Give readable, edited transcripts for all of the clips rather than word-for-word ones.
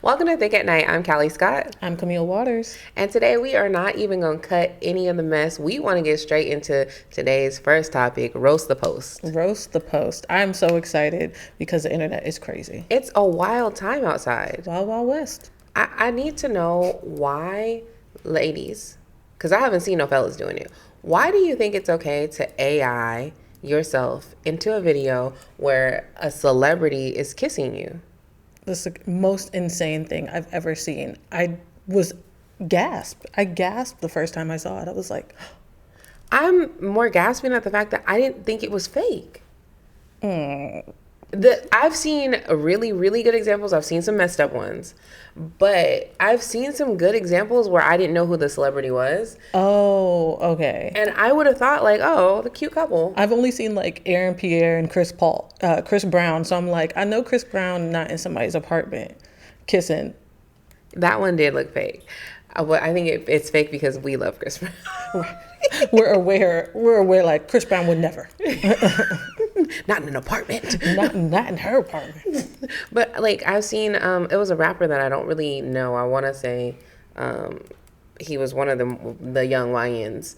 Welcome to Thick at Night. I'm Callie Scott. I'm Camille Waters. And today we are not even going to cut any of the mess. We want to get straight into today's first topic, roast the post. Roast the post. I'm so excited because the internet is crazy. It's a wild time outside. Wild, Wild West. I need to know why, ladies, because I haven't seen no fellas doing it. Why do you think it's okay to AI yourself into a video where a celebrity is kissing you? This is the most insane thing I've ever seen. I was gasped. I gasped the first time I saw it. I was like, I'm more gasping at the fact that I didn't think it was fake. I've seen really, really good examples. I've seen some messed up ones, but I've seen some good examples where I didn't know who the celebrity was. Oh, okay. And I would have thought like, oh, the cute couple. I've only seen like Aaron Pierre and Chris Brown. So I'm like, I know Chris Brown not in somebody's apartment kissing. That one did look fake. I think it's fake because we love Chris Brown. We're aware like Chris Brown would never. Not in an apartment. Not in her apartment. But like I've seen, it was a rapper that I don't really know. I want to say he was one of the young YNs.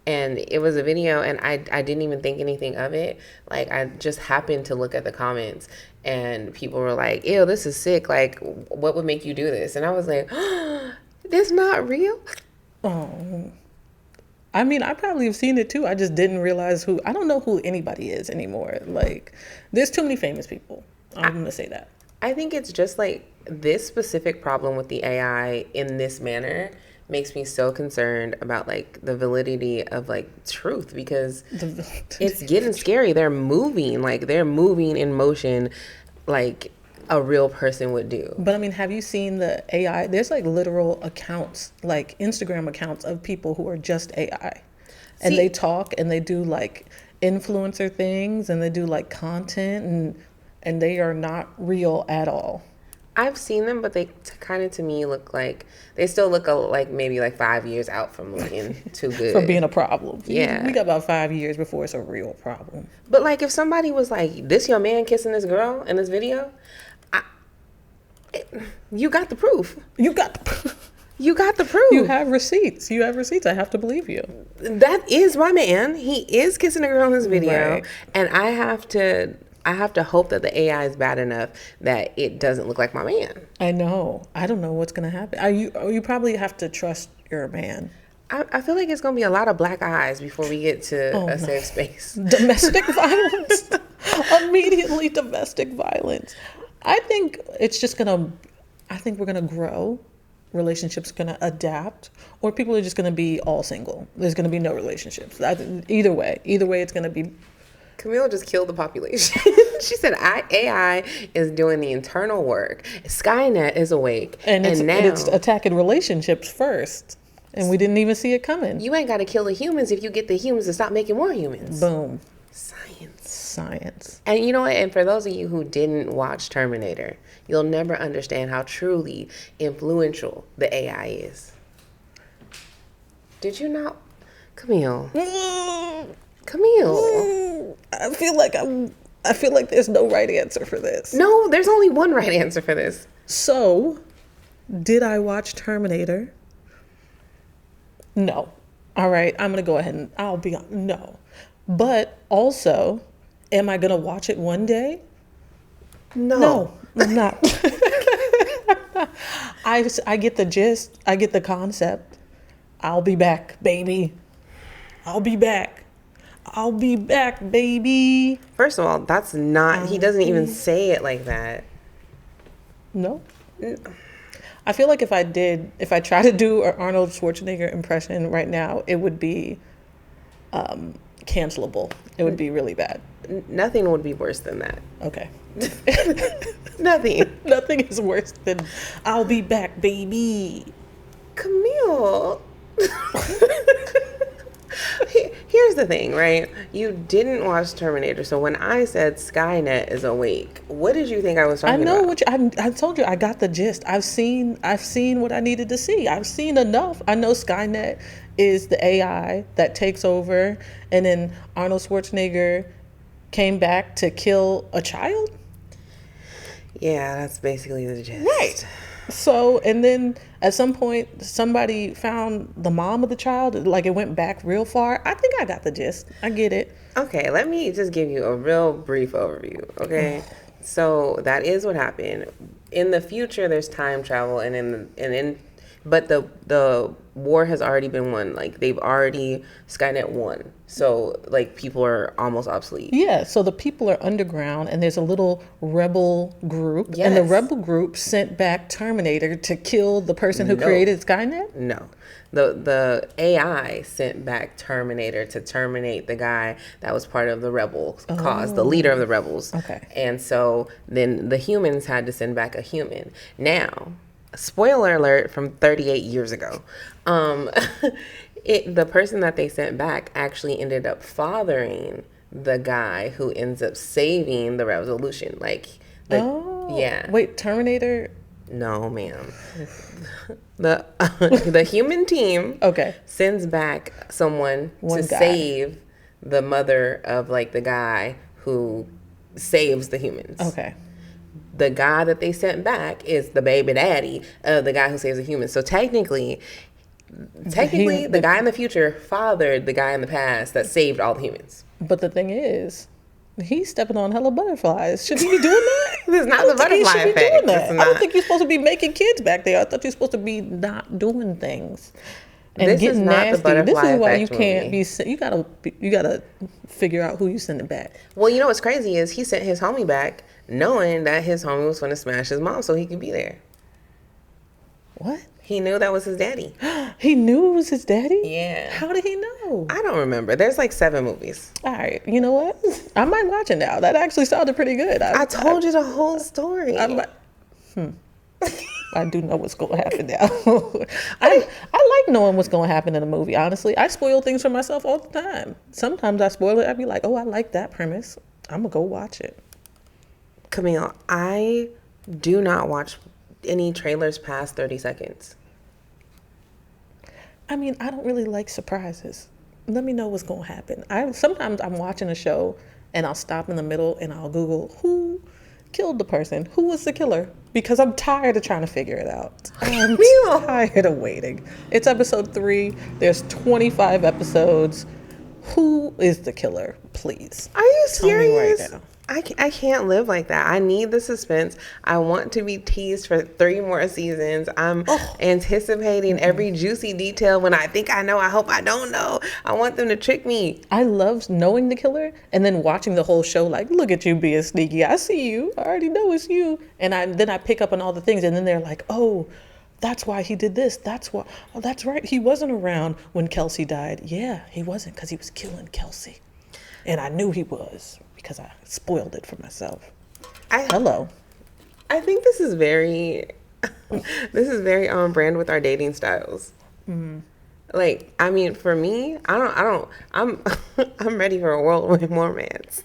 And it was a video and I didn't even think anything of it. Like I just happened to look at the comments and people were like, ew, this is sick. Like what would make you do this? And I was like, oh, this not real? Oh. I mean, I probably have seen it too. I just didn't realize I don't know who anybody is anymore. Like, there's too many famous people. I'm going to say that. I think it's just like this specific problem with the AI in this manner makes me so concerned about like the validity of like truth because it's getting scary. They're moving in motion like a real person would do. But I mean, have you seen the AI? There's like literal accounts, like Instagram accounts of people who are just AI. And they talk and they do like influencer things and they do like content and they are not real at all. I've seen them, but they kind of to me look like they still look like maybe like 5 years out from looking too good. From being a problem. Yeah. We got about 5 years before it's a real problem. But like if somebody was like, this your man kissing this girl in this video, you got the proof. You got the proof. You got the proof. You have receipts. I have to believe you. That is my man. He is kissing a girl in this video. Right. And I have to hope that the AI is bad enough that it doesn't look like my man. I know. I don't know what's going to happen. You probably have to trust your man. I feel like it's going to be a lot of black eyes before we get to safe space. Domestic violence. Immediately domestic violence. I think we're going to grow. Relationships are going to adapt. Or people are just going to be all single. There's going to be no relationships. Either way, it's going to be... Camille just killed the population. She said AI is doing the internal work. Skynet is awake. And it's attacking relationships first. And we didn't even see it coming. You ain't got to kill the humans if you get the humans to stop making more humans. Boom. Science. And you know what? And for those of you who didn't watch Terminator, you'll never understand how truly influential the AI is. Did you not? Camille. I feel like there's no right answer for this. No, there's only one right answer for this. So, did I watch Terminator? No. All right, I'm going to go ahead and I'll be on. No. But also, am I going to watch it one day? No, I'm not. I get the gist. I get the concept. I'll be back, baby. I'll be back, baby. First of all, that's not, he doesn't even say it like that. No. I feel like if I try to do an Arnold Schwarzenegger impression right now, it would be cancelable. It would be really bad. Nothing would be worse than that. Okay. Nothing. Nothing is worse than I'll be back, baby. Camille. Here's the thing, right? You didn't watch Terminator, so when I said Skynet is awake, what did you think I was talking about? I told you, I got the gist. I've seen what I needed to see. I've seen enough. I know Skynet is the AI that takes over, and then Arnold Schwarzenegger came back to kill a child. Yeah, that's basically the gist. Right. So, and then at some point, somebody found the mom of the child. Like, it went back real far. I think I got the gist. I get it. Okay, let me just give you a real brief overview, okay? So that is what happened. In the future, there's time travel, but the war has already been won. Like, they've already, Skynet won. So, like, people are almost obsolete. Yeah, so the people are underground, and there's a little rebel group. Yes. And the rebel group sent back Terminator to kill the person who created Skynet? No. The AI sent back Terminator to terminate the guy that was part of the rebel cause, the leader of the rebels. Okay. And so then the humans had to send back a human. Now, spoiler alert from 38 years ago. The person that they sent back actually ended up fathering the guy who ends up saving the revolution. Yeah. Wait, Terminator? No, ma'am. The human team sends back someone to save the mother of like the guy who saves the humans. Okay. The guy that they sent back is the baby daddy of the guy who saves the humans. So technically the guy in the future fathered the guy in the past that saved all the humans. But the thing is, he's stepping on hella butterflies. Should he be doing that? This is not the butterfly effect. I don't think you're supposed to be making kids back there. I thought you're supposed to be not doing things and this getting is not nasty. The butterfly this is why effect you can't movie. You gotta figure out who you sending back. Well, you know what's crazy is he sent his homie back knowing that his homie was going to smash his mom so he could be there. What? He knew that was his daddy. He knew it was his daddy? Yeah. How did he know? I don't remember. There's like 7 movies. All right. You know what? I might watch it now. That actually sounded pretty good. I told you the whole story. I do know what's going to happen now. I like knowing what's going to happen in a movie, honestly. I spoil things for myself all the time. Sometimes I spoil it. I'd be like, oh, I like that premise. I'm going to go watch it. Camille, I do not watch any trailers past 30 seconds. I mean, I don't really like surprises. Let me know what's going to happen. Sometimes I'm watching a show and I'll stop in the middle and I'll Google who killed the person, who was the killer, because I'm tired of trying to figure it out. I'm tired of waiting. It's episode 3. There's 25 episodes. Who is the killer, please? Are you serious? Tell me right now. I can't live like that. I need the suspense. I want to be teased for 3 more seasons. I'm anticipating every juicy detail. When I think I know, I hope I don't know. I want them to trick me. I love knowing the killer and then watching the whole show like, look at you being sneaky. I see you. I already know it's you. And then I pick up on all the things and then they're like, oh, that's why he did this. That's why. Oh, that's right. He wasn't around when Kelsey died. Yeah, he wasn't because he was killing Kelsey. And I knew he was because I spoiled it for myself. Hello. I think this is very on brand with our dating styles. Mm-hmm. Like, I mean, for me, I'm ready for a whirlwind romance.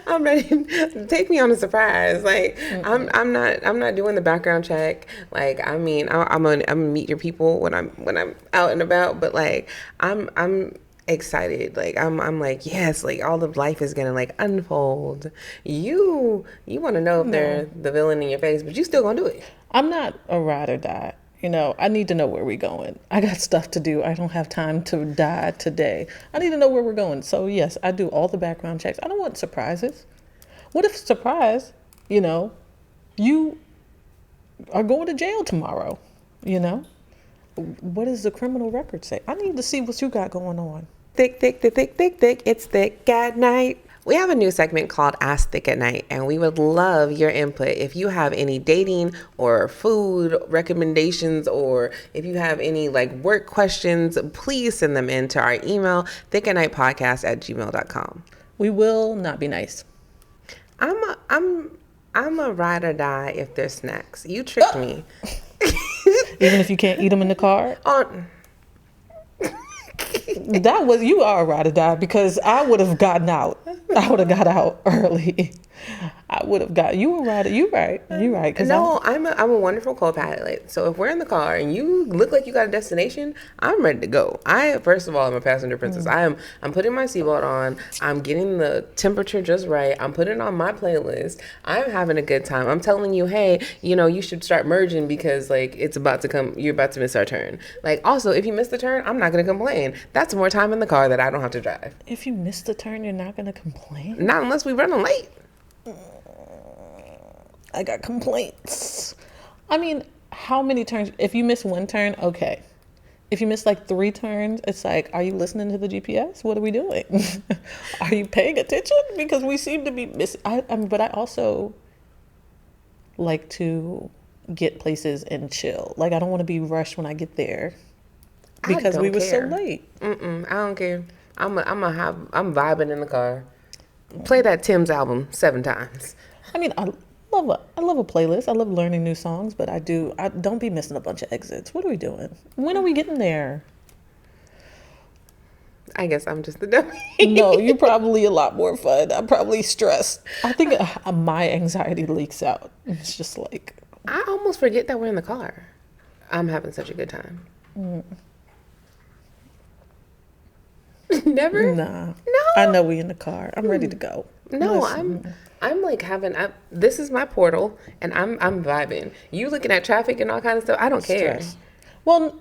I'm ready. Take me on a surprise. Like, I'm not doing the background check. Like, I mean, I'm gonna meet your people when I'm out and about. But like, I'm excited. Like, I'm like, yes, like all of life is gonna like unfold. You want to know if they're the villain in your face, but you still gonna do it. I'm not a ride or die. You know, I need to know where we're going. I got stuff to do. I don't have time to die today. I need to know where we're going. So yes, I do all the background checks. I don't want surprises. What if surprise, you are going to jail tomorrow, What does the criminal record say? I need to see what you got going on. Thick. It's thick at night. We have a new segment called Ask Thick at Night, and we would love your input. If you have any dating or food recommendations, or if you have any like work questions, please send them in to our email, thickatnitepodcast@gmail.com. We will not be nice. I'm a ride or die if there's snacks. You tricked me. Even if you can't eat them in the car? You are a ride or die because I would have gotten out. I would have got out early. I would have got you. Were right. You right. You right. Because No, I'm a wonderful co-pilot. So if we're in the car and you look like you got a destination, I'm ready to go. First of all, I'm a passenger princess. I'm putting my seatbelt on. I'm getting the temperature just right. I'm putting on my playlist. I'm having a good time. I'm telling you, hey, you should start merging because like it's about to come. You're about to miss our turn. Like also, if you miss the turn, I'm not gonna complain. That's more time in the car that I don't have to drive. if you miss the turn, you're not gonna complain. Not unless we running late. I got complaints. I mean, how many turns? If you miss one turn, okay. If you miss like 3 turns, it's like, are you listening to the GPS? What are we doing? Are you paying attention? Because we seem to be missing. But I also like to get places and chill. Like, I don't want to be rushed when I get there because we were so late. I don't care. I'm vibing in the car. Play that Tim's album 7 times. I mean, I love a playlist. I love learning new songs, but I don't be missing a bunch of exits. What are we doing? When are we getting there? I guess I'm just the dummy. No, you're probably a lot more fun. I'm probably stressed. I think my anxiety leaks out. It's just like I almost forget that we're in the car. I'm having such a good time. Never? Nah. No. I know we in the car. I'm ready to go. No, I'm like this is my portal and I'm vibing. You looking at traffic and all kinds of stuff. I don't care. Well,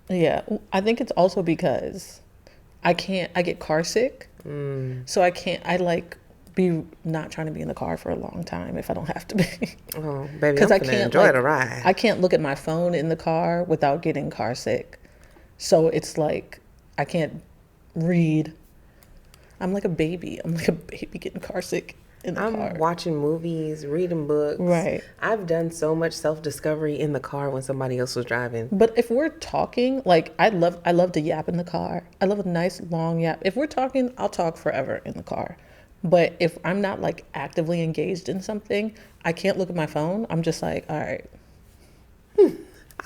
yeah, I think it's also because I get car sick. So I like be not trying to be in the car for a long time if I don't have to be. Oh, baby, Because I I can't can't enjoy the ride. I can't look at my phone in the car without getting car sick. So it's like I can't read. I'm like a baby. I'm like a baby getting car sick in the car. I'm watching movies, reading books. Right. I've done so much self-discovery in the car when somebody else was driving. But if we're talking, like I love to yap in the car. I love a nice long yap. If we're talking, I'll talk forever in the car. But if I'm not like actively engaged in something, I can't look at my phone. I'm just like, all right.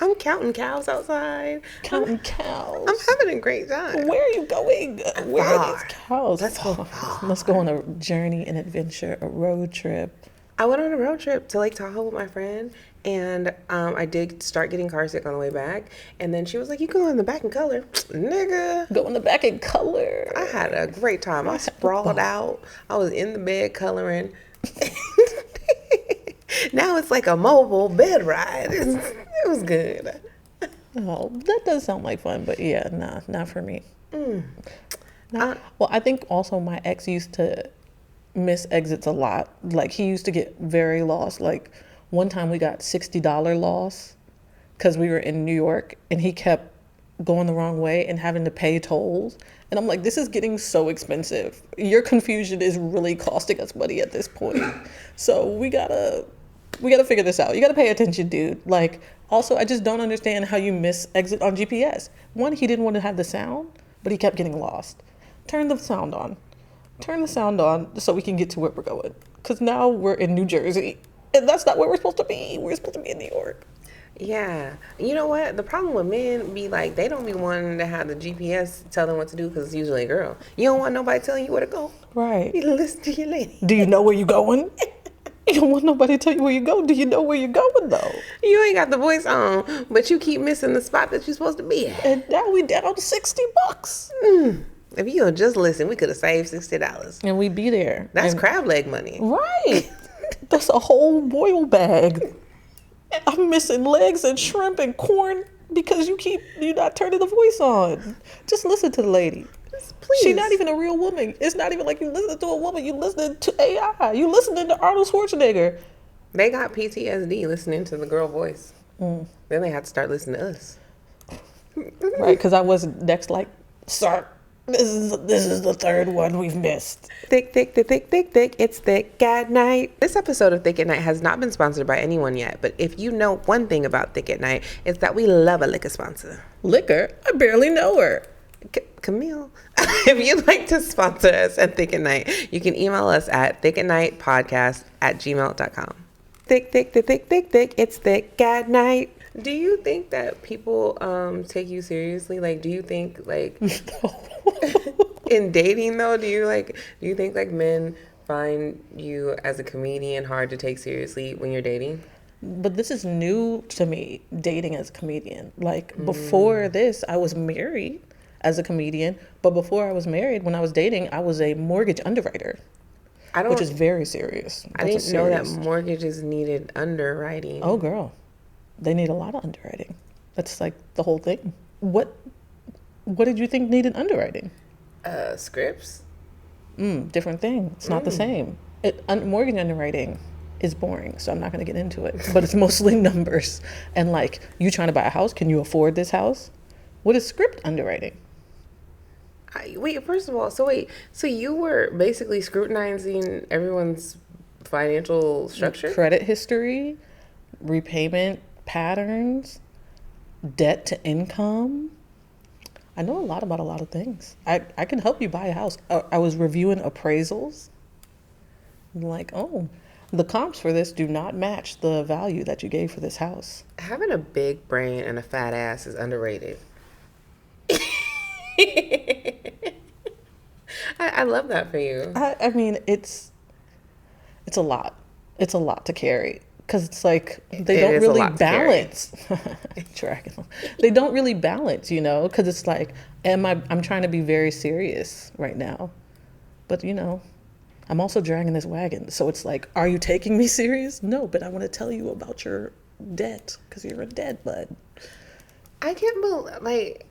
I'm counting cows outside. Counting cows. I'm having a great time. Where are you going? Where are these cows? Let's go far. Let's go on a journey, an adventure, a road trip. I went on a road trip to Lake Tahoe with my friend, and I did start getting car sick on the way back. And then she was like, "You can go in the back in color, nigga." Go in the back in color. I had a great time. I sprawled out. I was in the bed coloring. Now it's like a mobile bed ride. It was good. Oh, that does sound like fun, but yeah, nah, not for me. Well, I think also my ex used to miss exits a lot. Like he used to get very lost. Like one time we got $60 loss because we were in New York and he kept going the wrong way and having to pay tolls. And I'm like, this is getting so expensive. Your confusion is really costing us money at this point. So we gotta figure this out. You gotta pay attention, dude. Like, also, I just don't understand how you miss exit on GPS. One, he didn't want to have the sound, but he kept getting lost. Turn the sound on. Turn the sound on so we can get to where we're going. Because now we're in New Jersey, and that's not where we're supposed to be. We're supposed to be in New York. Yeah. You know what? The problem with men be like, they don't be wanting to have the GPS tell them what to do because it's usually a girl. You don't want nobody telling you where to go. Right. You listen to your lady. Do you know where you're going? You don't want nobody to tell you where you go. Do you know where you're going, though? You ain't got the voice on, but you keep missing the spot that you're supposed to be at. And now we down to $60. If you had just listened, we could have saved $60. And we be there. That's and, crab leg money. Right. That's a whole boil bag. I'm missing legs and shrimp and corn because you're not turning the voice on. Just listen to the lady. Please. She's not even a real woman. It's not even like you listening to a woman. You listening to AI. You listening to Arnold Schwarzenegger. They got PTSD listening to the girl voice. Then they had to start listening to us. Right, because I was next like, sir, this is the third one we've missed. Thick, it's Thick at Night. This episode of Thick at Night has not been sponsored by anyone yet, but if you know one thing about Thick at Night, it's that we love a liquor sponsor. Liquor? I barely know her. Camille, if you'd like to sponsor us at Thick at Night, you can email us at thickatnitepodcast@gmail.com. Thick, it's Thick at Night. Do you think that people take you seriously? Like, do you think like in dating though? Do you think like men find you as a comedian hard to take seriously when you're dating? But this is new to me, dating as a comedian. Like before this, I was married as a comedian. But before I was married, when I was dating, I was a mortgage underwriter, which is very serious. I didn't know that mortgages needed underwriting. Oh, girl. They need a lot of underwriting. That's like the whole thing. What did you think needed underwriting? Scripts. Different thing. It's not the same. Mortgage underwriting is boring, so I'm not going to get into it. But it's mostly numbers. And like, you trying to buy a house? Can you afford this house? What is script underwriting? Wait, first of all, so you were basically scrutinizing everyone's financial structure? Credit history, repayment patterns, debt to income. I know a lot about a lot of things. I can help you buy a house. I was reviewing appraisals. I'm like, oh, the comps for this do not match the value that you gave for this house. Having a big brain and a fat ass is underrated. I love that for you. I mean, it's a lot. It's a lot to carry. Because it's like they don't really balance. Dragon. They don't really balance, you know, because it's like, I'm trying to be very serious right now. But, you know, I'm also dragging this wagon. So it's like, are you taking me serious? No, but I want to tell you about your debt because you're a debt bud. I can't believe, like,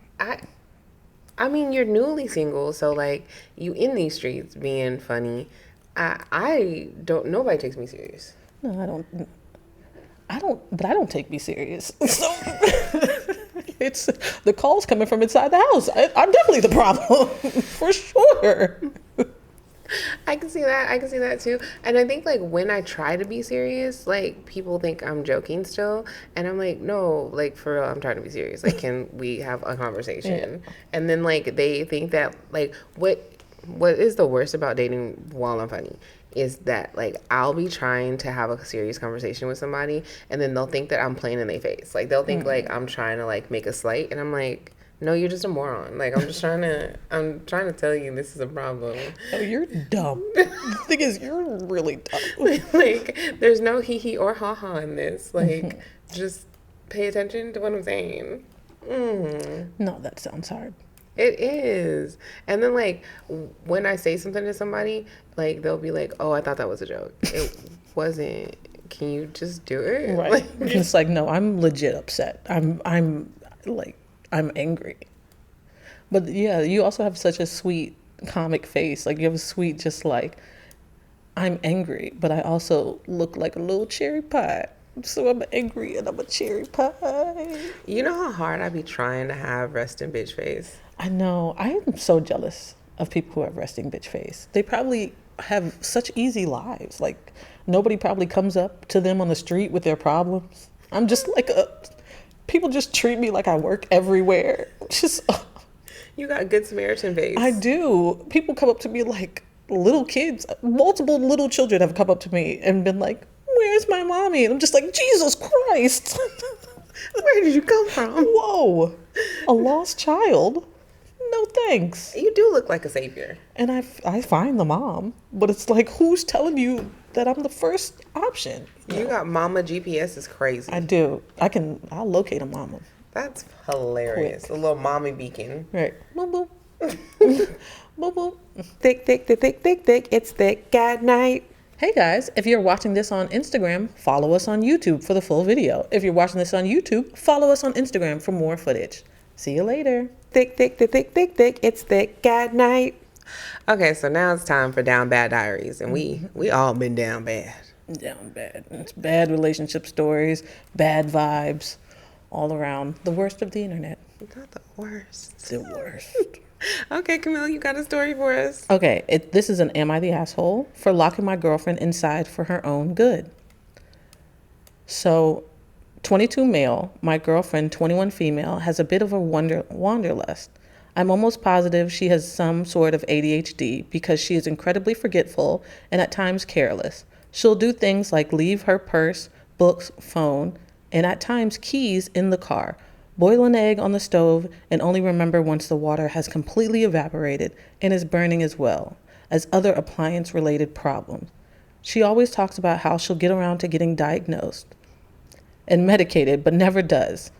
I mean, you're newly single. So, like, you in these streets being funny. Nobody takes me serious. No, but I don't take me serious. So it's the calls coming from inside the house. I'm definitely the problem for sure. I can see that too. And I think like when I try to be serious, like people think I'm joking still, and I'm like, no, like for real, I'm trying to be serious. Like, can we have a conversation? Yeah. And then like they think that like what is the worst about dating while I'm funny is that like I'll be trying to have a serious conversation with somebody, and then they'll think that I'm playing in their face. Like they'll think like I'm trying to like make a slight, and I'm like, no, you're just a moron. Like I'm trying to tell you this is a problem. Oh, you're dumb. The thing is, you're really dumb. Like there's no hee hee or ha ha in this. Like just pay attention to what I'm saying. No, that sounds hard. It is. And then like when I say something to somebody, like they'll be like, oh, I thought that was a joke. It wasn't. Can you just do it? Right. Like, it's like, no, I'm legit upset. I'm angry. But yeah, you also have such a sweet comic face. Like you have a sweet, just like, I'm angry, but I also look like a little cherry pie. So I'm angry and I'm a cherry pie. You know how hard I be trying to have resting bitch face? I know. I am so jealous of people who have resting bitch face. They probably have such easy lives. Like nobody probably comes up to them on the street with their problems. I'm just like people just treat me like I work everywhere. Just you got good Samaritan face. I do. People come up to me like little kids. Multiple little children have come up to me and been like, where's my mommy? And I'm just like, Jesus Christ. Where did you come from? Whoa. A lost child? No thanks. You do look like a savior. And I find the mom. But it's like, who's telling you that I'm the first option? You got mama GPS is crazy. I do. I'll locate a mama. That's hilarious. Quick. A little mommy beacon. Right. Boop, boop. Boop, boop. Thick. It's thick at night. Hey guys, if you're watching this on Instagram, follow us on YouTube for the full video. If you're watching this on YouTube, follow us on Instagram for more footage. See you later. Thick. It's thick at night. Okay, so now it's time for Down Bad Diaries, and we all been down bad. Down bad. It's bad relationship stories, bad vibes, all around. The worst of the internet. Not the worst. The worst. Okay, Camille, you got a story for us. Okay, this is an Am I the Asshole for locking my girlfriend inside for her own good. So, 22 male, my girlfriend, 21 female, has a bit of a wanderlust. I'm almost positive she has some sort of ADHD because she is incredibly forgetful and at times careless. She'll do things like leave her purse, books, phone, and at times keys in the car, boil an egg on the stove, and only remember once the water has completely evaporated and is burning as well. as other appliance-related problems. She always talks about how she'll get around to getting diagnosed and medicated, but never does.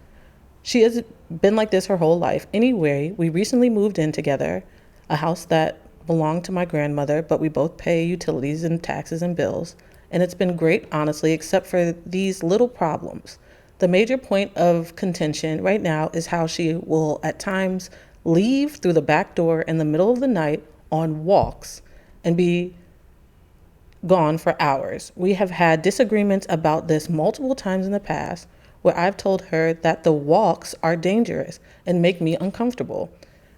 She has been like this her whole life. Anyway, we recently moved in together, a house that belonged to my grandmother, but we both pay utilities and taxes and bills. And it's been great, honestly, except for these little problems. The major point of contention right now is how she will at times leave through the back door in the middle of the night on walks and be gone for hours. We have had disagreements about this multiple times in the past, where I've told her that the walks are dangerous and make me uncomfortable.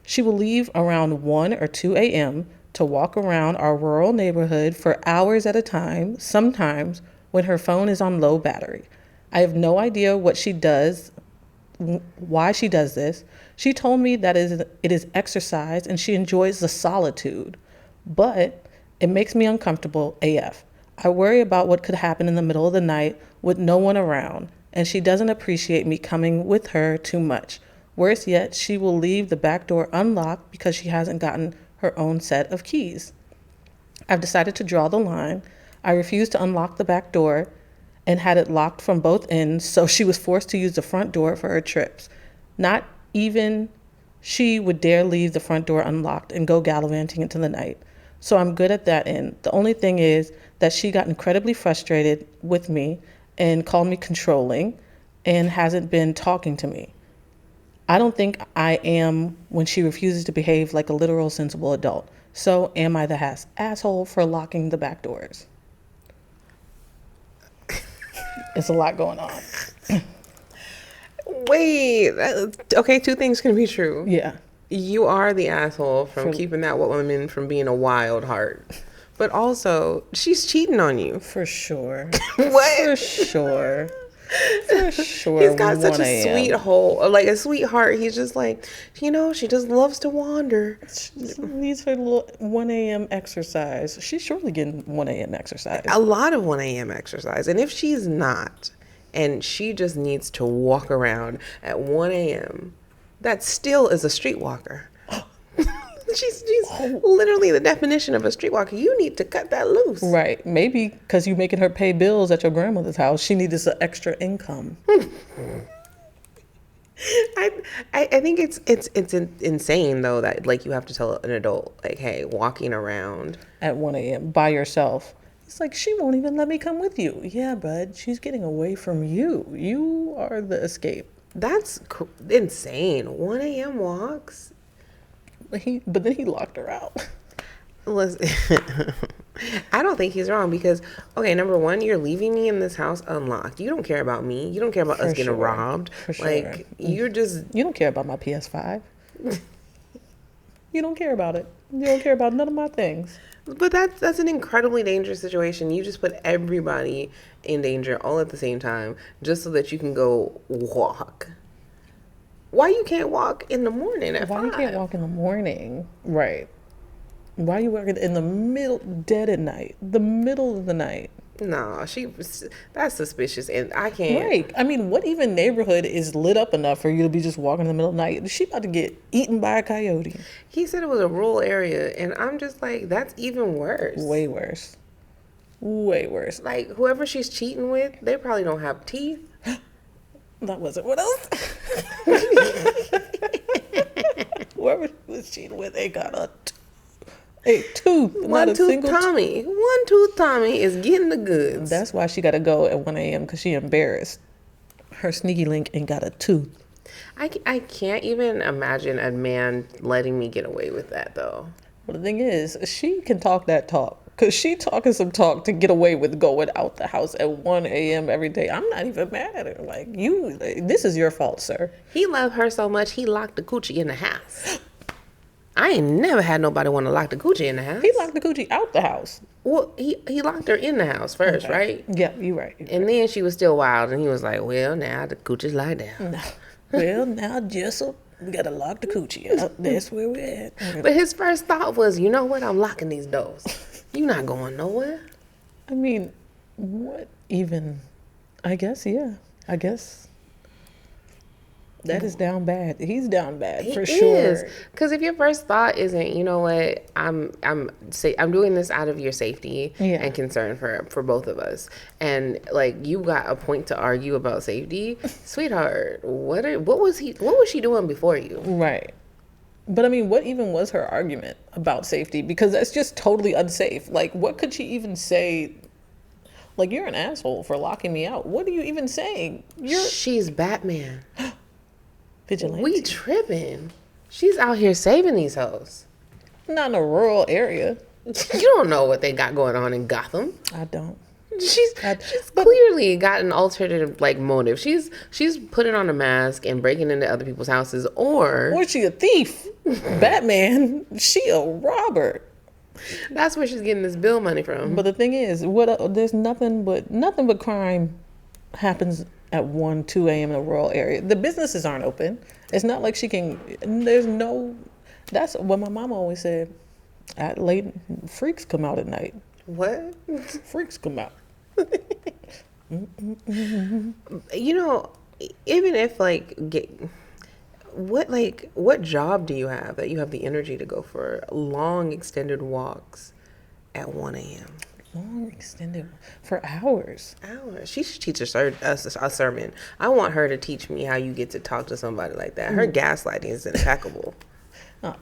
She will leave around 1 or 2 a.m. to walk around our rural neighborhood for hours at a time, sometimes when her phone is on low battery. I have no idea what she does, why she does this. She told me that it is exercise and she enjoys the solitude, but it makes me uncomfortable AF. I worry about what could happen in the middle of the night with no one around, and she doesn't appreciate me coming with her too much. Worse yet, she will leave the back door unlocked because she hasn't gotten her own set of keys. I've decided to draw the line. I refused to unlock the back door and had it locked from both ends, so she was forced to use the front door for her trips. Not even she would dare leave the front door unlocked and go gallivanting into the night. So I'm good at that end. The only thing is that she got incredibly frustrated with me and called me controlling and hasn't been talking to me. I don't think I am when she refuses to behave like a literal sensible adult. So am I the asshole for locking the back doors? It's a lot going on. Wait, okay, two things can be true. Yeah. You are the asshole from keeping that woman from being a wild heart. But also, she's cheating on you. For sure. What? For sure. For sure. He's got such a sweet a sweetheart. He's just like, she just loves to wander. She just needs her little 1 a.m. exercise. She's surely getting 1 a.m. exercise. A lot of 1 a.m. exercise. And if she's not, and she just needs to walk around at 1 a.m., that still is a streetwalker. She's literally the definition of a streetwalker. You need to cut that loose. Right. Maybe because you're making her pay bills at your grandmother's house, she needed some extra income. I think it's insane though that like you have to tell an adult like, hey, walking around at 1 a.m. by yourself. It's like, she won't even let me come with you. Yeah, bud, she's getting away from you. You are the escape. That's insane. 1 a.m. walks. But then he locked her out. Listen, I don't think he's wrong because, okay, number one, you're leaving me in this house unlocked. You don't care about me. You don't care about us getting robbed. For sure. Like, you don't care about my PS5. You don't care about it. You don't care about none of my things. But that's an incredibly dangerous situation. You just put everybody in danger all at the same time just so that you can go walk. Why you can't walk in the morning at 5? Why you can't walk in the morning? Right. Why are you working in the middle, dead at night? The middle of the night. No, that's suspicious, and I can't. Right. I mean, what even neighborhood is lit up enough for you to be just walking in the middle of the night? Is she about to get eaten by a coyote? He said it was a rural area, and I'm just like, that's even worse. Way worse. Way worse. Like, whoever she's cheating with, they probably don't have teeth. That wasn't what else? Whoever she was cheating with, they got a tooth. One-tooth Tommy. One-tooth Tommy is getting the goods. That's why she got to go at 1 a.m. because she embarrassed. Her sneaky link ain't got a tooth. I can't even imagine a man letting me get away with that, though. Well, the thing is, she can talk that talk. Because she talking some talk to get away with going out the house at 1 a.m. every day. I'm not even mad at her. Like, this is your fault, sir. He loved her so much, he locked the coochie in the house. I ain't never had nobody want to lock the coochie in the house. He locked the coochie out the house. Well, he locked her in the house first, okay. Right? Yeah, you're right. And then she was still wild, and he was like, well, now the coochie's lie down. No. Well, now, Jessel, we got to lock the coochie out. That's where we're at. But his first thought was, you know what? I'm locking these doors. You're not going nowhere. I mean, what even? I guess, yeah. I guess. That is down bad. He's down bad He for is. sure. Because if your first thought isn't, you know what, I'm doing this out of your safety Yeah. and concern for both of us, and like you got a point to argue about safety, sweetheart. What was she doing before you? Right. But I mean, what even was her argument about safety? Because that's just totally unsafe. Like, what could she even say? Like, you're an asshole for locking me out. What are you even saying? She's Batman. Vigilante. We tripping. She's out here saving these hoes. Not in a rural area. You don't know what they got going on in Gotham. I don't. She's clearly got an alternative like motive. She's putting on a mask and breaking into other people's houses, or she a thief. Batman, she a robber. That's where she's getting this bill money from. But the thing is, there's nothing but crime happens at 1, 2 a.m. in a rural area. The businesses aren't open. It's not like she can. That's what my mama always said. Freaks come out at night. What? Freaks come out. You know, even if what job do you have that you have the energy to go for long extended walks at 1 a.m.? Long extended for hours. She should teach us a sermon. I want her to teach me how you get to talk to somebody like that. Her gaslighting is impeccable.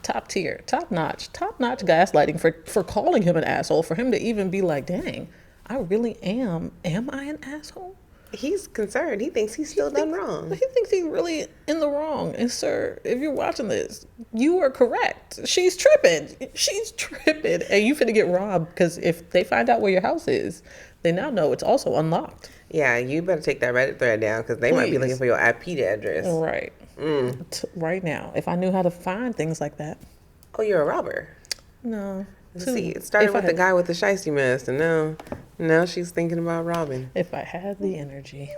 Top tier, top notch gaslighting for calling him an asshole, for him to even be like, dang, I really am I an asshole? He's concerned. He thinks he's still done wrong. He thinks he's really in the wrong. And sir, if you're watching this, you are correct. She's tripping. And you finna get robbed, because if they find out where your house is, they now know it's also unlocked. Yeah, you better take that Reddit thread down, because they might be looking for your IP address. Right. Right now. If I knew how to find things like that. Oh, you're a robber. No. See, it started with the guy with the shiesty mask, and now she's thinking about robbing. If I had the energy.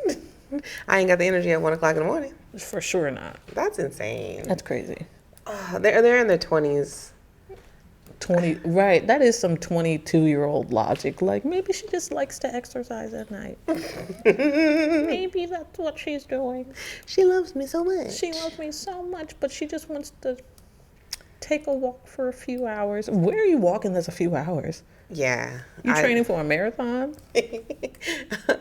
I ain't got the energy at 1 o'clock in the morning. For sure not. That's insane. That's crazy. They're in their 20s. 20, right. That is some 22-year-old logic. Like, maybe she just likes to exercise at night. Maybe that's what she's doing. She loves me so much. She loves me so much, but she just wants to take a walk for a few hours. Where are you walking that's a few hours? Yeah. You training for a marathon? A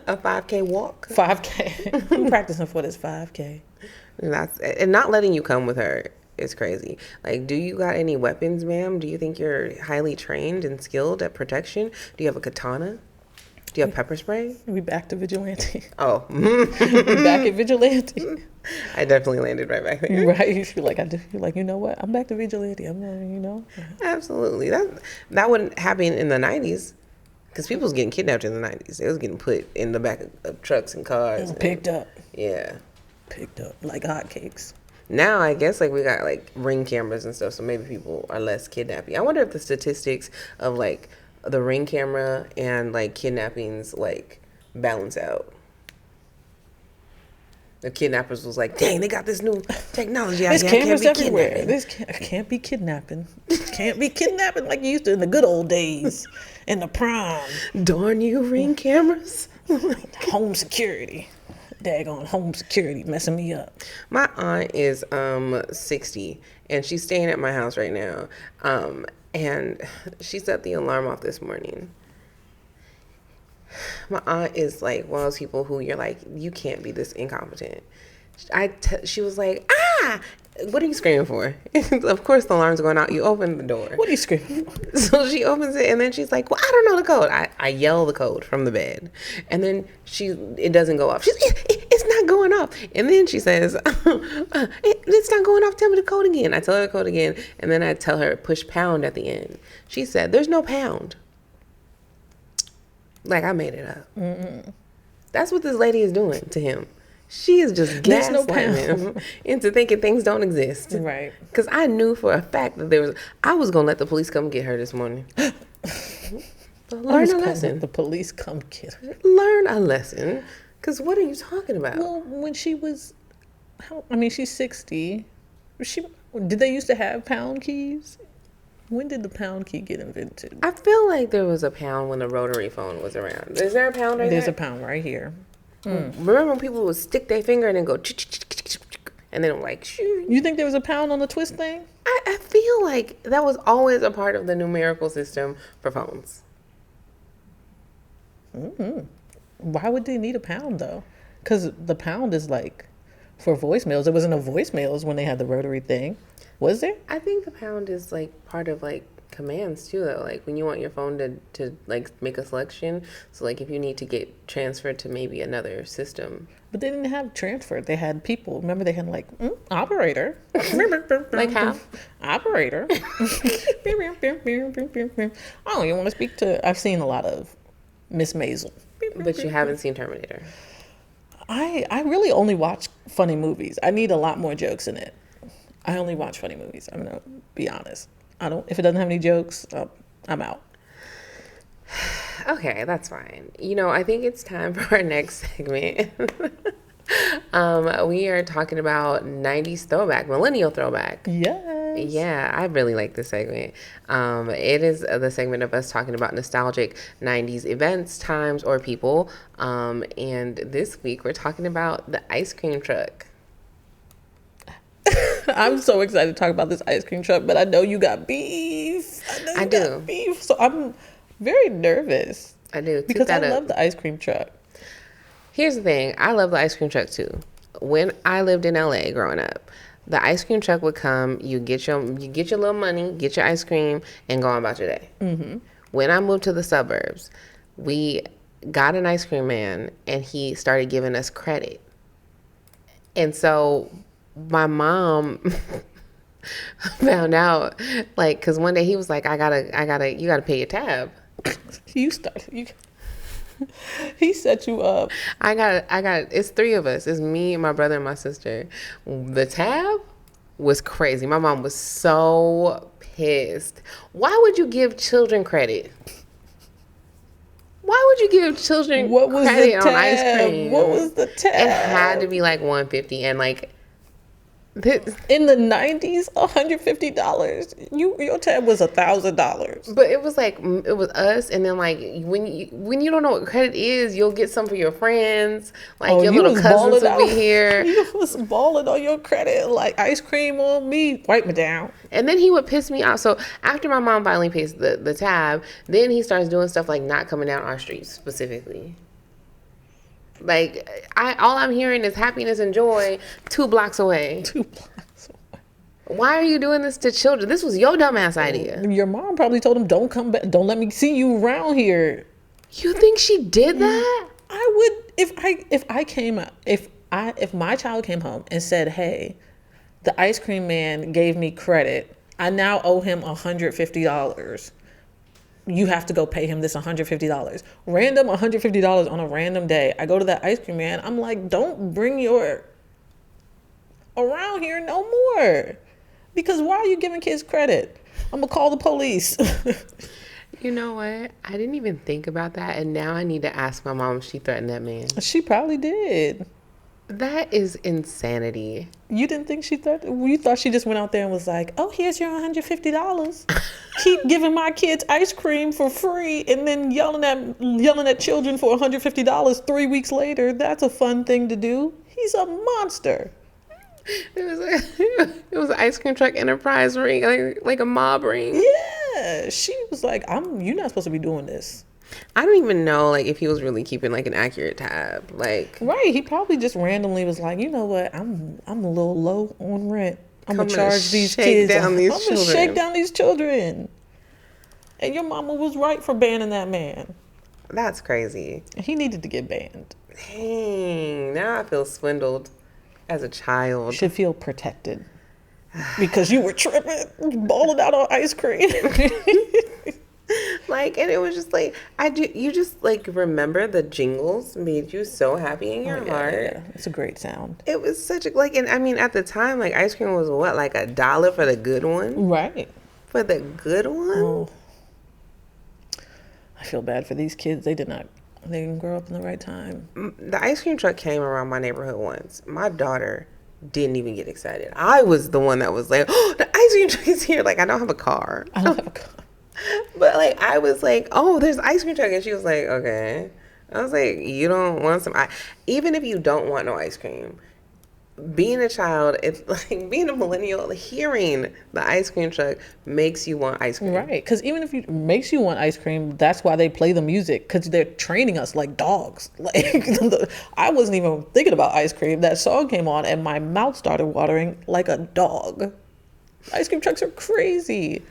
5K walk? 5K. I'm practicing for this 5K. And not letting you come with her is crazy. Like, do you got any weapons, ma'am? Do you think you're highly trained and skilled at protection? Do you have a katana? Do you have pepper spray? We back to vigilante. Oh. We back at vigilante. I definitely landed right back there. Right. You're like, you know what? I'm back to vigilante. Absolutely. That wouldn't happen in the 90s. Because people was getting kidnapped in the 90s. They was getting put in the back of trucks and cars. Picked up. Yeah. Picked up like hotcakes. Now, I guess, we got, Ring cameras and stuff, so maybe people are less kidnapping. I wonder if the statistics of, the Ring camera and, kidnappings, balance out. The kidnappers was like, dang, they got this new technology out here. There's cameras everywhere. Can't be kidnapping. Can't be kidnapping like you used to in the good old days. In the prime. Darn you, Ring cameras. Home security. Daggone home security messing me up. My aunt is 60, and she's staying at my house right now. And she set the alarm off this morning. My aunt is one of those people who you're like, you can't be this incompetent. She was like, what are you screaming for? Of course the alarm's going out. You open the door. What are you screaming for? So she opens it, and then she's like, well, I don't know the code. I yell the code from the bed, and then it doesn't go off. She's it's not going off. And then she says, it's not going off. Tell me the code again. I tell her the code again, and then I tell her push pound at the end. She said, there's no pound. I made it up. Mm-mm. That's what this lady is doing to him. She is just gaslighting him into thinking things don't exist. Right. Because I knew for a fact that I was going to let the police come get her this morning. Learn a lesson. The police come get her. Learn a lesson. Because what are you talking about? Well, when she was, she's 60. Did they used to have pound keys? When did the pound key get invented? I feel like there was a pound when the rotary phone was around. Is there a pound right there? There's a pound right here. Remember when people would stick their finger and then go, and then like, shoo. You think there was a pound on the twist thing? I feel like that was always a part of the numerical system for phones. Why would they need a pound though? Because the pound is like for voicemails. It wasn't a voicemails when they had the rotary thing, was there? I think the pound is like part of like commands too, though. Like when you want your phone to like make a selection. So like if you need to get transferred to maybe another system. But they didn't have transfer. They had people. Remember, they had like operator. Like how? Operator. Oh, you want to speak to? I've seen a lot of Miss Maisel. But you haven't seen Terminator. I really only watch funny movies. I need a lot more jokes in it. I only watch funny movies. I'm gonna be honest. I don't. If it doesn't have any jokes, I'm out. Okay, that's fine. You know, I think it's time for our next segment. We are talking about 90s throwback, millennial throwback. Yes. Yeah, I really like this segment. It is the segment of us talking about nostalgic 90s events, times, or people. And this week we're talking about the ice cream truck. I'm so excited to talk about this ice cream truck, but I know you got beef. I do. Beef. So I'm very nervous. I do. Because I love the ice cream truck. Here's the thing. I love the ice cream truck too. When I lived in LA growing up, the ice cream truck would come, you get your little money, get your ice cream, and go on about your day. Mm-hmm. When I moved to the suburbs, we got an ice cream man, and he started giving us credit. And so my mom found out, like, because one day he was like, you gotta pay your tab. He set you up. It's three of us. It's me, my brother, and my sister. The tab was crazy. My mom was so pissed. Why would you give children credit? Why would you give children credit on ice cream? What was the tab? It had to be like $150, and like in the 90s, $150. Your tab was $1,000. But it was like, it was us, and then like when you don't know what credit is, you'll get some for your friends, like your little cousins will be here. You was balling on your credit, like ice cream on me, wipe me down. And then he would piss me off. So after my mom finally pays the tab, then he starts doing stuff like not coming down our street specifically. Like, all I'm hearing is happiness and joy 2 blocks away. 2 blocks away. Why are you doing this to children? This was your dumbass idea. Your mom probably told him, don't come back. Don't let me see you around here. You think she did that? I would, if my child came home and said, hey, the ice cream man gave me credit. I now owe him $150. You have to go pay him this $150. Random $150 on a random day. I go to that ice cream man. I'm like, don't bring your around here no more. Because why are you giving kids credit? I'm going to call the police. You know what? I didn't even think about that. And now I need to ask my mom if she threatened that man. She probably did. That is insanity. You didn't think she threatened? You thought she just went out there and was like, oh, here's your $150. Keep giving my kids ice cream for free and then yelling at children for $150 3 weeks later. That's a fun thing to do. He's a monster. It was an ice cream truck enterprise ring, like a mob ring. Yeah. She was like, you're not supposed to be doing this. I don't even know like if he was really keeping like an accurate tab. Like, right, he probably just randomly was like, you know what, I'm a little low on rent. I'm gonna charge these kids. I'm gonna shake down these children. And your mama was right for banning that man. That's crazy. He needed to get banned. Dang, now I feel swindled as a child. Should feel protected because you were tripping, balling out on ice cream. Like, and it was just like, you just like remember the jingles made you so happy in your heart. Yeah. It's a great sound. It was such a, like, and I mean, at the time, like, ice cream was what, like $1 for the good one? Right. For the good one? Oh. I feel bad for these kids. They didn't grow up in the right time. The ice cream truck came around my neighborhood once. My daughter didn't even get excited. I was the one that was like, oh, the ice cream truck is here. Like, I don't have a car. But like I was like, oh, there's ice cream truck, and she was like, okay. I was like, you don't want some even if you don't want no ice cream, being a child, it's like being a millennial, hearing the ice cream truck makes you want ice cream. Right, because even if it makes you want ice cream, that's why they play the music, because they're training us like dogs. Like, I wasn't even thinking about ice cream. That song came on and my mouth started watering like a dog. Ice cream trucks are crazy.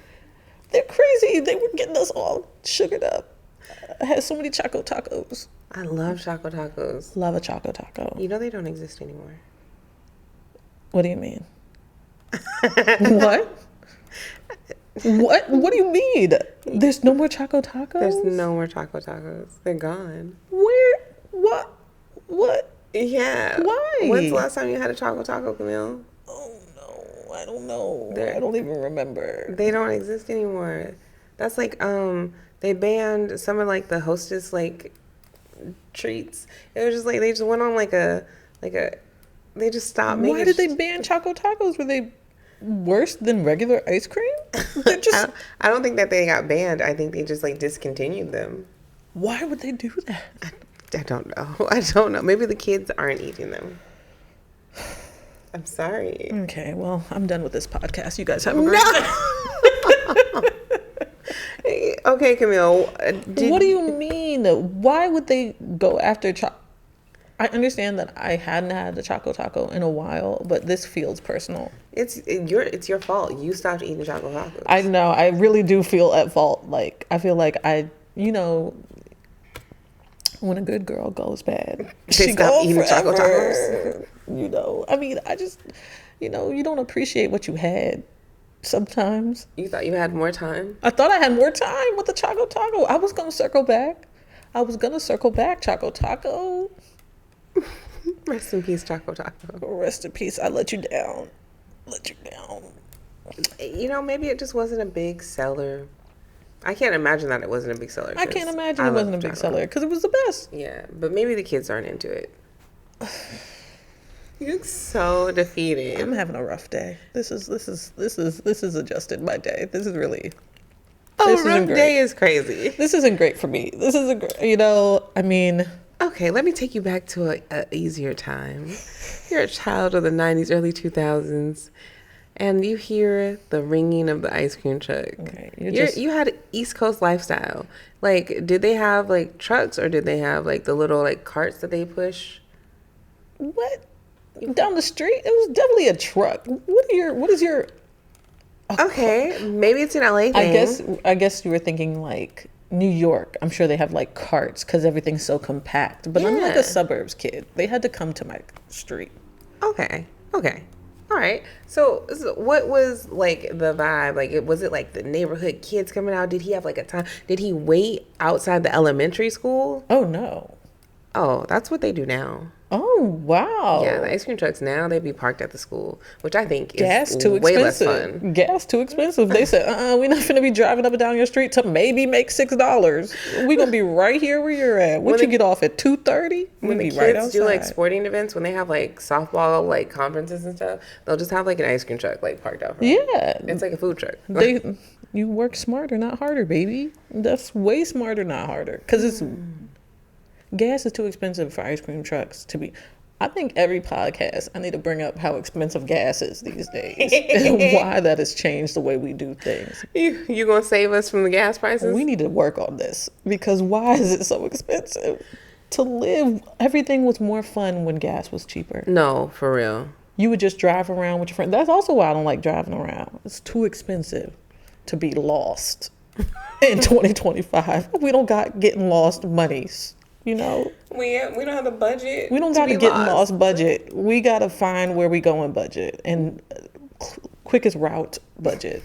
They're crazy. They were getting us all sugared up. I had so many Choco Tacos. I love Choco Tacos. Love a Choco Taco. You know they don't exist anymore. What do you mean? What? What do you mean? There's no more Choco Tacos? There's no more Choco Tacos. They're gone. Where? What? Yeah. Why? When's the last time you had a Choco Taco, Camille? Oh no, I don't know. They're- I don't even remember. They don't exist anymore. That's like they banned some of like the Hostess like treats. It was just like they just went on like a they just stopped making. Why did they ban Choco Tacos? Were they worse than regular ice cream? They're just. I don't think that they got banned. I think they just like discontinued them. Why would they do that? I don't know. I don't know. Maybe the kids aren't eating them. I'm sorry. Okay, well, I'm done with this podcast. You guys have a great day. Okay, Camille. What do you mean? Why would they go after I understand that I hadn't had a Choco Taco in a while, but this feels personal. It's your fault. You stopped eating Choco Tacos. I know. I really do feel at fault. Like, I feel like when a good girl goes bad, she stop goes eating Choco forever. I mean, I just, you don't appreciate what you had sometimes. You thought you had more time? I thought I had more time with the Choco Taco. I was going to circle back. Choco Taco. Rest in peace, Choco Taco. Rest in peace. I let you down. Maybe it just wasn't a big seller. I can't imagine that it wasn't a big seller. I can't imagine it wasn't a big seller because it was the best. Yeah, but maybe the kids aren't into it. You look so defeated. I'm having a rough day. This is adjusted my day. This is really. Oh, rough day is crazy. This isn't great for me. This isn't great. I mean. Okay, let me take you back to a easier time. You're a child of the 90s, early 2000s, and you hear the ringing of the ice cream truck. Okay, you had an East Coast lifestyle. Like, did they have like trucks or did they have like the little like carts that they push? What? Down the street? It was definitely a truck. What is your? Okay, maybe it's an LA thing. I guess you were thinking like New York. I'm sure they have like carts because everything's so compact. But I'm like a suburbs kid. They had to come to my street. Okay. All right. So what was like the vibe? Like, was it like the neighborhood kids coming out? Did he have like a time? Did he wait outside the elementary school? Oh no. Oh, that's what they do now. Oh wow. Yeah, the ice cream trucks now they be parked at the school, which I think is Gas too way expensive. less fun. Gas too expensive. They said, we're not gonna be driving up and down your street to maybe make $6. We're gonna be right here where you're at. Would you get off at 2:30? When the kids do like sporting events, when they have like softball like conferences and stuff, they'll just have like an ice cream truck like parked out front. Yeah, it's like a food truck. You work smarter, not harder, baby. That's way smarter, not harder. Because gas is too expensive for ice cream trucks to be. I think every podcast I need to bring up how expensive gas is these days and why that has changed the way we do things. You gonna save us from the gas prices? We need to work on this because why is it so expensive to live? Everything was more fun when gas was cheaper. No, for real. You would just drive around with your friends. That's also why I don't like driving around. It's too expensive to be lost in 2025. We don't got getting lost monies. We don't have the budget. We don't got to get lost budget. We got to find where we going budget and quickest route budget.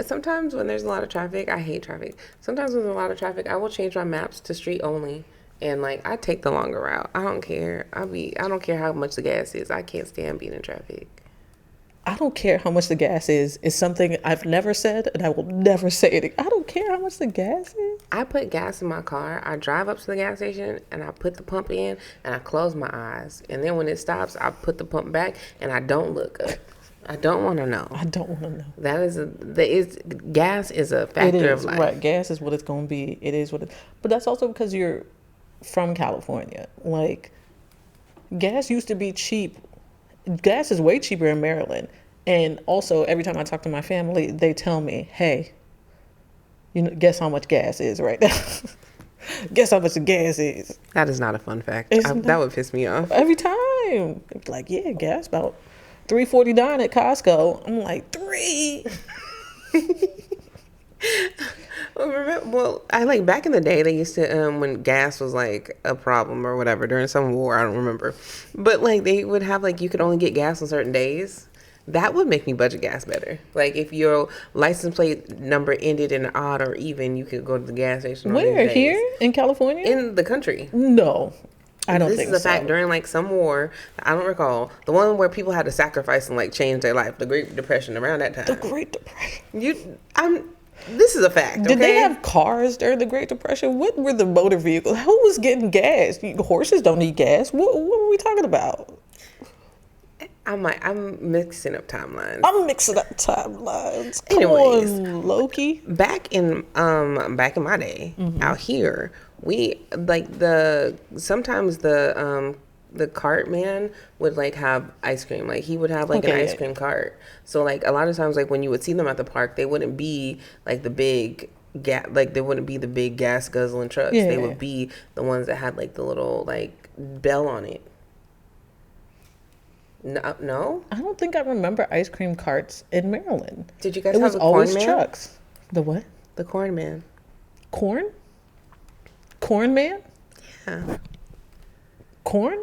Sometimes when there's a lot of traffic, I hate traffic. Sometimes when there's a lot of traffic, I will change my maps to street only, and like I take the longer route. I don't care. I don't care how much the gas is. I can't stand being in traffic. I don't care how much the gas is. It's something I've never said, and I will never say it. I don't care how much the gas is. I put gas in my car. I drive up to the gas station, and I put the pump in, and I close my eyes. And then when it stops, I put the pump back, and I don't look up. I don't want to know. I don't want to know. Gas is a factor of life. Right, gas is what it's going to be. It is what it. But that's also because you're from California. Like, Gas used to be cheap. Gas is way cheaper in Maryland. And also, every time I talk to my family, they tell me, hey, guess how much gas is right now? Guess how much the gas is. That is not a fun fact. Isn't That would piss me off. Every time. Like, yeah, gas about $3.49 at Costco. I'm like, $3. Well, I like back in the day they used to when gas was like a problem or whatever during some war, I don't remember, but like they would have like you could only get gas on certain days. That would make me budget gas better. Like if your license plate number ended in odd or even, you could go to the gas station. Where? Here in California? In the country? No, I don't think so. This is a fact. During like some war, I don't recall, the one where people had to sacrifice and like change their life, the Great Depression, around that time. The Great Depression. This is a fact. Did they have cars during the Great Depression? What were the motor vehicles? Who was getting gas? Horses don't need gas. What were we talking about? I'm mixing up timelines. Come Anyways, on, Loki. Back in my day, out here, we like sometimes the cart man would like have ice cream. Like he would have like an ice cream cart. So like a lot of times, like when you would see them at the park, they wouldn't be like the big they wouldn't be the big gas guzzling trucks. Yeah. They would be the ones that had like the little like bell on it. No? I don't think I remember ice cream carts in Maryland. Did you guys It have was a always corn man? trucks. The what? The corn man. Corn? Corn man? Yeah. Corn?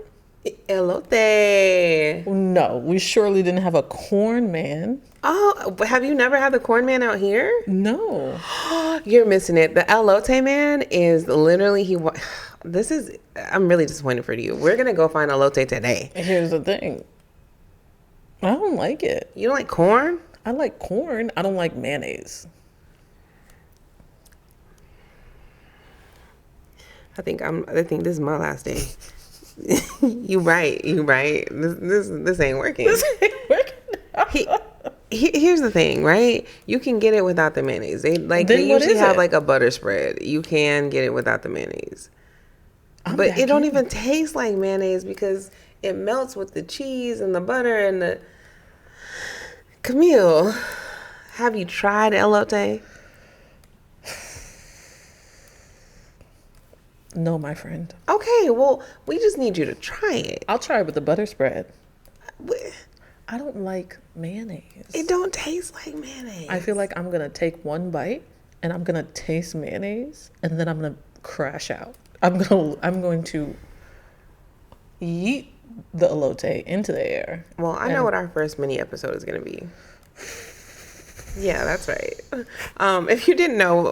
Elote. No, we surely didn't have a corn man. Oh, have you never had the corn man out here? No. You're missing it. The elote man is literally I'm really disappointed for you. We're gonna go find elote today. Here's the thing. I don't like it. You don't like corn? I like corn. I don't like mayonnaise. I think this is my last day. You right. This ain't working. Here's the thing, right? You can get it without the mayonnaise. They usually have like a butter spread. You can get it without the mayonnaise. But it don't even taste like mayonnaise because it melts with the cheese and the butter and the... Camille, have you tried elote? No, my friend. Okay, well, we just need you to try it. I'll try it with the butter spread. I don't like mayonnaise. It don't taste like mayonnaise. I feel like I'm going to take one bite and I'm going to taste mayonnaise and then I'm going to crash out. I'm going to yeet the elote into the air. Well, I know what our first mini episode is going to be. Yeah, that's right. If you didn't know,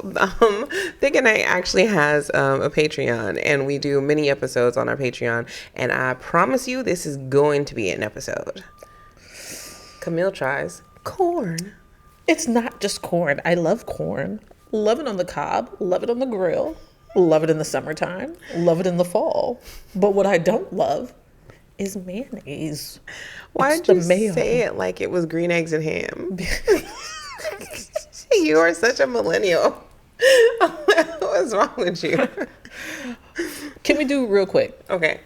Thick and Nite actually has a Patreon, and we do mini episodes on our Patreon. And I promise you, this is going to be an episode. Camille tries corn. It's not just corn. I love corn. Love it on the cob. Love it on the grill. Love it in the summertime. Love it in the fall. But what I don't love is mayonnaise. Why did you say it like it was green eggs and ham? You are such a millennial. What's wrong with you? Can we do real quick? Okay.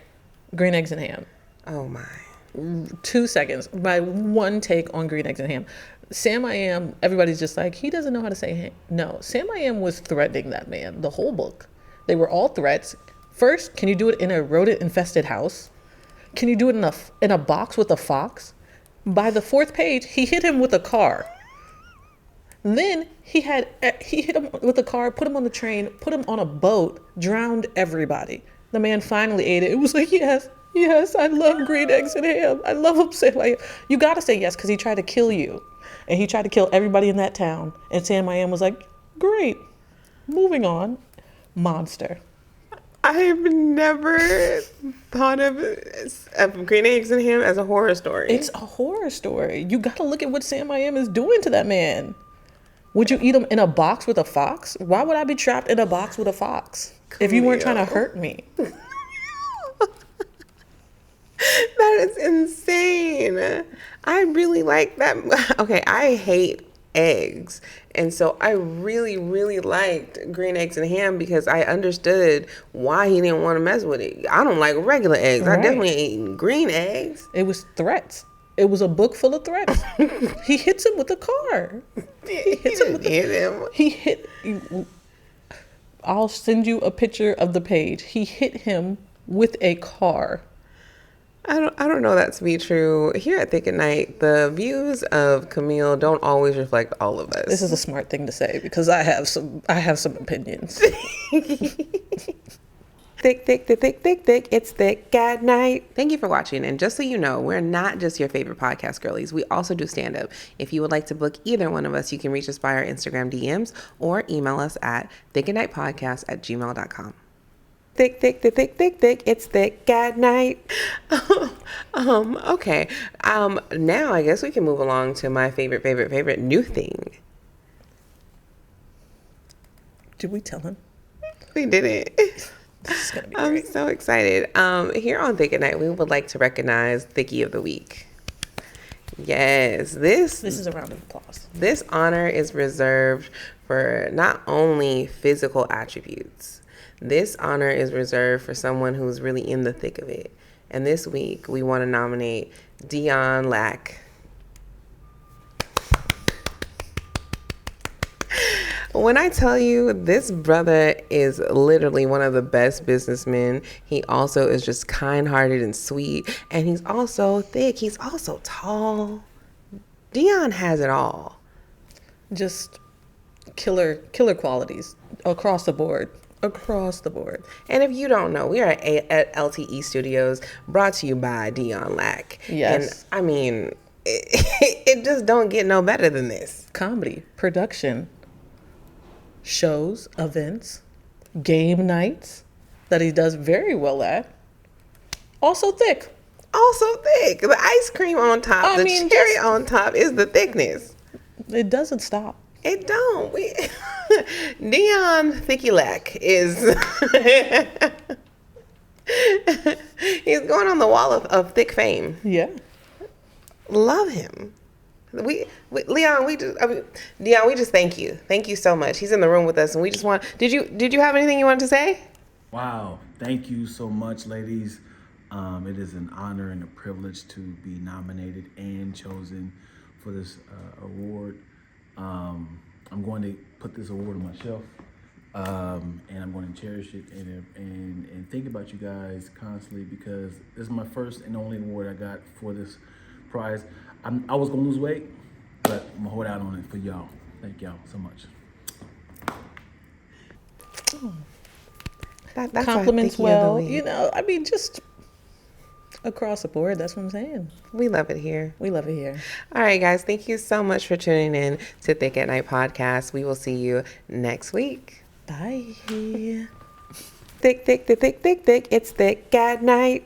Green eggs and ham. Oh my. 2 seconds. My one take on green eggs and ham. Sam I Am, everybody's just like, he doesn't know how to say ham. No, Sam I Am was threatening that man the whole book. They were all threats. First, can you do it in a rodent-infested house? Can you do it in a box with a fox? By the 4th page, he hit him with a car. Then he hit him with a car, put him on the train, put him on a boat, drowned everybody. The man finally ate it. It was like, yes, I love green eggs and ham. I love him. Sam I Am. You got to say yes because he tried to kill you. And he tried to kill everybody in that town. And Sam I Am was like, great. Moving on. Monster. I've never thought of green eggs and ham as a horror story. It's a horror story. You got to look at what Sam I Am is doing to that man. Would you eat him in a box with a fox? Why would I be trapped in a box with a fox if you weren't trying to hurt me? That is insane. I really like that. Okay, I hate eggs. And so I really, really liked green eggs and ham because I understood why he didn't want to mess with it. I don't like regular eggs. I Right. definitely ain't eating green eggs. It was threats. It was a book full of threats. He hits him with a car. He didn't hit him. He hit. I'll send you a picture of the page. He hit him with a car. I don't know that to be true. Here at Thick at Night, the views of Camille don't always reflect all of us. This is a smart thing to say because I have some opinions. Thick, it's Thick at Night. Thank you for watching. And just so you know, we're not just your favorite podcast girlies. We also do stand-up. If you would like to book either one of us, you can reach us by our Instagram DMs or email us at thickatnitepodcast@gmail.com. Thick, it's Thick at Night. Okay. Now I guess we can move along to my favorite new thing. Did we tell him? We did it. This is gonna be I'm great. so excited. Here on Thick at Night, we would like to recognize Thickie of the Week. Yes, this is a round of applause. This honor is reserved for not only physical attributes. This honor is reserved for someone who's really in the thick of it. And this week, we want to nominate Dion Lack. When I tell you this brother is literally one of the best businessmen, he also is just kind-hearted and sweet, and he's also thick. He's also tall. Dion has it all. Just killer qualities across the board. Across the board. And if you don't know, we are at LTE Studios, brought to you by Dion Lack. Yes. And I mean, it just don't get no better than this. Comedy, production, shows, events, game nights that he does very well at. Also thick. Also thick. The ice cream on top, cherry on top is the thickness. It doesn't stop. It don't. Dion Thicky Lack is he's going on the wall of thick fame. Yeah. Love him. Dion, we just thank you. Thank you so much. He's in the room with us, and we just want. Did you have anything you wanted to say? Wow, thank you so much, ladies. It is an honor and a privilege to be nominated and chosen for this award. I'm going to put this award on my shelf, and I'm going to cherish it and think about you guys constantly because this is my first and only award I got for this prize. I was going to lose weight, but I'm going to hold out on it for y'all. Thank y'all so much. That's compliments well. Just across the board. That's what I'm saying. We love it here. We love it here. All right, guys. Thank you so much for tuning in to Thick at Night podcast. We will see you next week. Bye. Thick. It's Thick at Night.